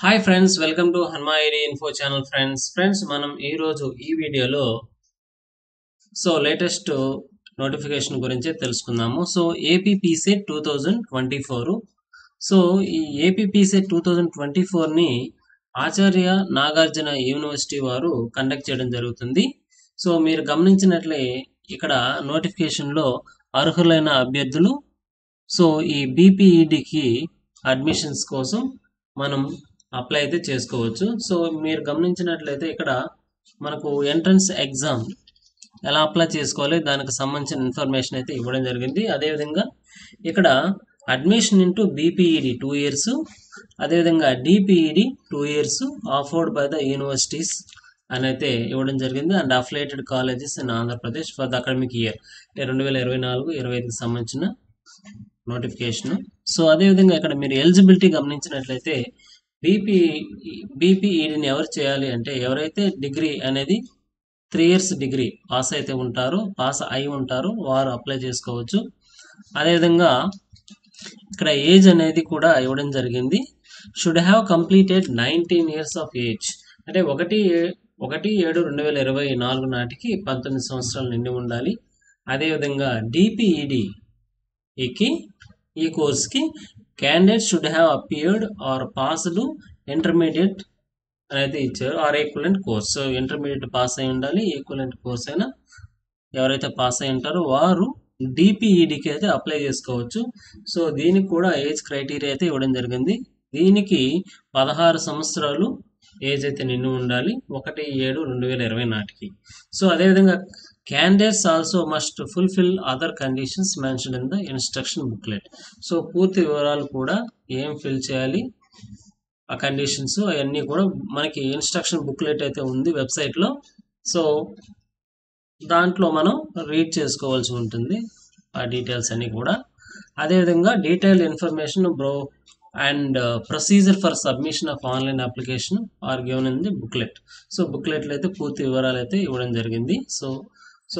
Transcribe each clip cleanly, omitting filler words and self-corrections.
Hi friends, welcome to హన్మా ID info channel. Friends మనం ఈరోజు ఈ వీడియోలో లేటెస్ట్ నోటిఫికేషన్ గురించి తెలుసుకుందాము. ఏపీపీసెట్ 2024. ఈ ఏపీపీసెట్ 2024ని ఆచార్య నాగార్జున యూనివర్సిటీ వారు కండక్ట్ చేయడం జరుగుతుంది. మీరు గమనించినట్లే ఇక్కడ నోటిఫికేషన్లో అర్హులైన అభ్యర్థులు ఈ బీపీఈడికి అడ్మిషన్స్ కోసం మనం అప్లై అయితే చేసుకోవచ్చు. మీరు గమనించినట్లయితే ఇక్కడ మనకు ఎంట్రన్స్ ఎగ్జామ్ ఎలా అప్లై చేసుకోవాలి దానికి సంబంధించిన ఇన్ఫర్మేషన్ అయితే ఇవ్వడం జరిగింది. అదేవిధంగా ఇక్కడ అడ్మిషన్ ఇంటూ బీపీఈడి 2 years, అదేవిధంగా DPEd 2 years offered by the universities అని అయితే ఇవ్వడం జరిగింది. And affiliated colleges in Andhra Pradesh for the academic year 2024-25కి సంబంధించిన నోటిఫికేషన్. అదేవిధంగా ఇక్కడ మీరు ఎలిజిబిలిటీ గమనించినట్లయితే బీపీఈడిని ఎవరు చేయాలి అంటే ఎవరైతే డిగ్రీ అనేది 3 years డిగ్రీ పాస్ అయి ఉంటారో వారు అప్లై చేసుకోవచ్చు. అదేవిధంగా ఇక్కడ ఏజ్ అనేది కూడా ఇవ్వడం జరిగింది. Should have completed 19 years of age, అంటే 1/7/2024 నాటికి 19 సంవత్సరాలు నిండి ఉండాలి. అదేవిధంగా డిపిఈడికి ఈ కోర్స్కి candidate should have appeared or passed intermediate అనేది ఇచ్చారు or equivalent course. Intermediate pass అయి ఉండాలి. ఈక్వలెంట్ కోర్స్ అయినా ఎవరైతే పాస్ అయి ఉంటారో వారు డిపిఈడికి అయితే అప్లై చేసుకోవచ్చు. దీనికి కూడా ఏజ్ క్రైటీరియా అయితే ఇవ్వడం జరిగింది. దీనికి 16 సంవత్సరాలు ఏజ్ అయితే నిండి ఉండాలి 1/7/2020 నాటికి. అదేవిధంగా candidates also must fulfill other conditions mentioned in the instruction booklet. పూర్తి వివరాలు కూడా ఏం ఫిల్ చేయాలి, ఆ కండిషన్స్ అవన్నీ కూడా మనకి ఇన్స్ట్రక్షన్ బుక్లెట్ అయితే ఉంది వెబ్సైట్లో. దాంట్లో మనం రీడ్ చేసుకోవాల్సి ఉంటుంది ఆ డీటెయిల్స్ అన్నీ కూడా. అదేవిధంగా detailed information and procedure for submission of online application are given in the booklet. బుక్లెట్లో అయితే పూర్తి వివరాలు అయితే ఇవ్వడం జరిగింది.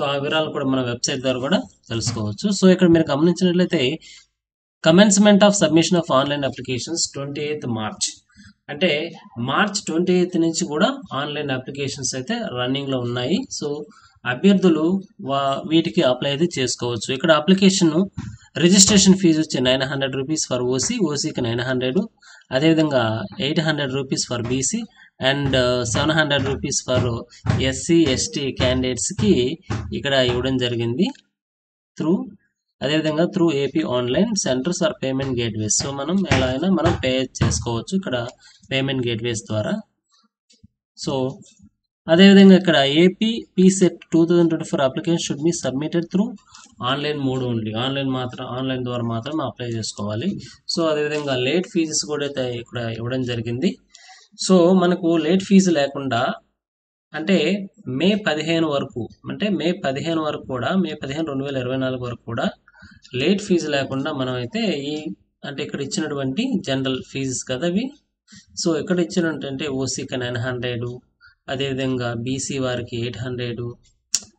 ఆ వివరాలు కూడా మన వెబ్సైట్ ద్వారా కూడా తెలుసుకోవచ్చు. ఇక్కడ మీరు గమనించినట్లయితే commencement of submission of online applications 28th March, అంటే March 28th నుంచి కూడా ఆన్లైన్ అప్లికేషన్స్ అయితే రన్నింగ్లో ఉన్నాయి. అభ్యర్థులు వీటికి అప్లై అయితే చేసుకోవచ్చు. ఇక్కడ అప్లికేషన్ రిజిస్ట్రేషన్ ఫీజు వచ్చి 900 rupees ఫర్ ఓసీకి 900, అదేవిధంగా 800 rupees for BC and 700 rupees for SC ST క్యాండిడేట్స్కి ఇక్కడ ఇవ్వడం జరిగింది. అదేవిధంగా through AP online centres or payment gateways. మనం ఎలా అయినా మనం పే చేసుకోవచ్చు ఇక్కడ పేమెంట్ గేట్వేస్ ద్వారా. అదేవిధంగా ఇక్కడ AP PECET 2024 application should be submitted through online mode only. Online ద్వారా మాత్రం అప్లై చేసుకోవాలి. అదేవిధంగా లేట్ ఫీజెస్ కూడా అయితే ఇక్కడ ఇవ్వడం జరిగింది. మనకు లేట్ ఫీజు లేకుండా అంటే మే 15 వరకు, మే 15 కూడా, మే 15, 2024 వరకు కూడా లేట్ ఫీజు లేకుండా మనం అయితే ఇక్కడ ఇచ్చినటువంటి జనరల్ ఫీజెస్ కదా అవి. ఇక్కడ ఇచ్చినట్టు ఓసీకి 900, అదేవిధంగా బీసీ వారికి 800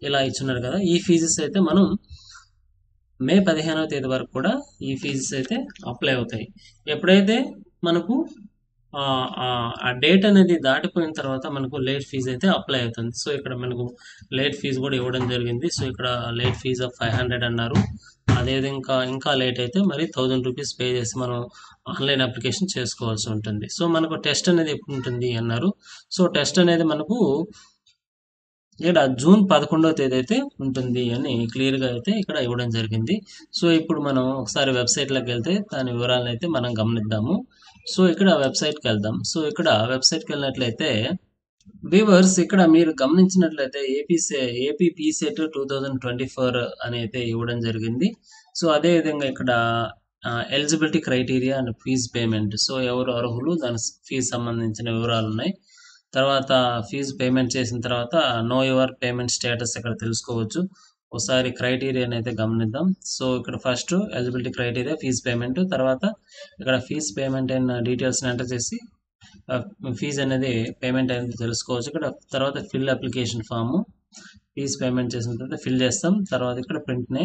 ఇలా ఇచ్చున్నారు కదా. ఈ ఫీజెస్ అయితే మనం మే 15వ తేదీ వరకు కూడా ఈ ఫీజెస్ అయితే అప్లై అవుతాయి. ఎప్పుడైతే మనకు ఆ డేట్ అనేది దాటిపోయిన తర్వాత మనకు లేట్ ఫీజు అయితే అప్లై అవుతుంది. ఇక్కడ మనకు లేట్ ఫీజు కూడా ఇవ్వడం జరిగింది. ఇక్కడ లేట్ ఫీజు ఆఫ్ 500 అన్నారు. అదేవిధంగా ఇంకా లేట్ అయితే మరి 1000 rupees పే చేసి మనం ఆన్లైన్ అప్లికేషన్ చేసుకోవాల్సి ఉంటుంది. మనకు టెస్ట్ అనేది ఎప్పుడు ఉంటుంది అన్నారు. టెస్ట్ అనేది మనకు ఇక్కడ జూన్ 11వ తేదీ అయితే ఉంటుంది అని క్లియర్గా అయితే ఇక్కడ ఇవ్వడం జరిగింది. ఇప్పుడు మనం ఒకసారి వెబ్సైట్లోకి వెళ్తే దాని వివరాలను అయితే మనం గమనిద్దాము. ఇక్కడ వెబ్సైట్కి వెళ్దాం. ఇక్కడ వెబ్సైట్కి వెళ్ళినట్లయితే వ్యూవర్స్ ఇక్కడ మీరు గమనించినట్లయితే ఏపీ పీసెట్ 2024 అని అయితే ఇవ్వడం జరిగింది. అదేవిధంగా ఇక్కడ eligibility criteria and fee payment. ఎవరు అర్హులు దాని ఫీజు సంబంధించిన వివరాలు ఉన్నాయి. తర్వాత ఫీజు పేమెంట్ చేసిన తర్వాత నో యువర్ పేమెంట్ స్టేటస్ ఇక్కడ తెలుసుకోవచ్చు. ఒకసారి క్రైటీరియా అయితే గమనిద్దాం. ఇక్కడ first eligibility criteria, fee payment, తర్వాత ఇక్కడ ఫీజు పేమెంట్ అయిన డీటెయిల్స్ని ఎంటర్ చేసి ఫీజు అనేది పేమెంట్ అనేది తెలుసుకోవచ్చు. ఇక్కడ తర్వాత fill application form, fee payment చేసిన తర్వాత ఫిల్ చేస్తాం. తర్వాత ఇక్కడ ప్రింట్ని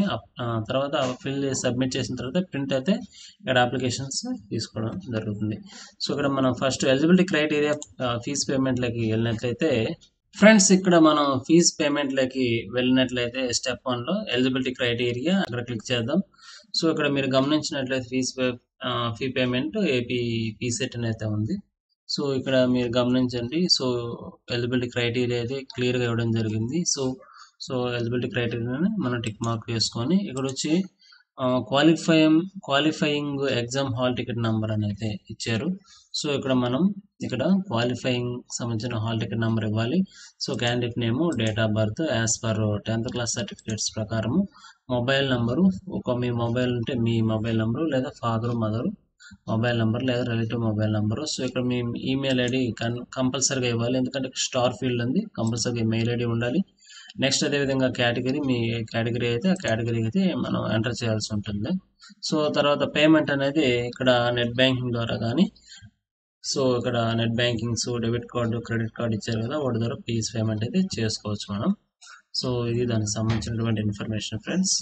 తర్వాత ఫిల్ చేసి సబ్మిట్ చేసిన తర్వాత ప్రింట్ అయితే ఇక్కడ అప్లికేషన్స్ తీసుకోవడం జరుగుతుంది. సో ఇక్కడ మనం ఫస్ట్ ఎలిజిబిలిటీ క్రైటీరియా ఫీజ్ పేమెంట్లకి వెళ్ళినట్లయితే ఫ్రెండ్స్, ఇక్కడ మనం ఫీజ్ పేమెంట్లకి వెళ్ళినట్లయితే స్టెప్ 1లో ఎలిజిబిలిటీ క్రైటీరియా అక్కడ క్లిక్ చేద్దాం. సో ఇక్కడ మీరు గమనించినట్లయితే ఫీ పేమెంట్ ఏపీ పీసెట్ అని అయితే ఉంది. సో ఇక్కడ మీరు గమనించండి. సో ఎలిజిబిలిటీ క్రైటీరియా అయితే క్లియర్గా ఇవ్వడం జరిగింది. సో ఎలిజిబిలిటీ క్రైటీరియాని మనం టిక్ మార్క్ వేసుకొని ఇక్కడ వచ్చి qualifying exam hall ticket number అని అయితే ఇచ్చారు. సో ఇక్కడ మనం క్వాలిఫైయింగ్ సంబంధించిన హాల్ టికెట్ నెంబర్ ఇవ్వాలి. So candidate name, date of birth as per 10th class certificates ప్రకారము, మొబైల్ నెంబరు, మీ మొబైల్ ఉంటే మీ మొబైల్ నెంబరు లేదా ఫాదర్ మదర్ మొబైల్ నెంబర్ లేదా రిలేటివ్ మొబైల్ నెంబరు. సో ఇక్కడ మీ ఈమెయిల్ ఐడి కంపల్సరీగా ఇవ్వాలి, ఎందుకంటే స్టార్ ఫీల్డ్ ఉంది, కంపల్సరీగా మెయిల్ ఐడి ఉండాలి. నెక్స్ట్ అదేవిధంగా కేటగిరీ, మీ కేటగిరీ అయితే ఆ కేటగిరీ అయితే మనం ఎంటర్ చేయాల్సి ఉంటుంది. సో తర్వాత పేమెంట్ అనేది ఇక్కడ నెట్ బ్యాంకింగ్ ద్వారా కానీ, సో ఇక్కడ net bankings, debit card, credit card ఇచ్చారు కదా, వాటి ద్వారా ఫీజ్ పేమెంట్ అయితే చేసుకోవచ్చు మనం. సో ఇది దానికి సంబంధించినటువంటి ఇన్ఫర్మేషన్ ఫ్రెండ్స్.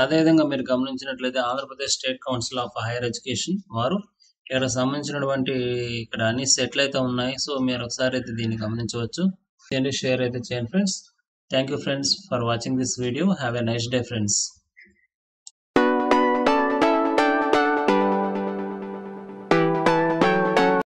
అదేవిధంగా మీరు గమనించినట్లయితే Andhra Pradesh state council of higher education వారు ఇక్కడ సంబంధించినటువంటి ఇక్కడ అన్ని సెట్లు అయితే ఉన్నాయి. సో మీరు ఒకసారి అయితే దీన్ని గమనించవచ్చు. షేర్ అయితే చేయండి friends. Thank you friends for watching this video. Have a nice day friends.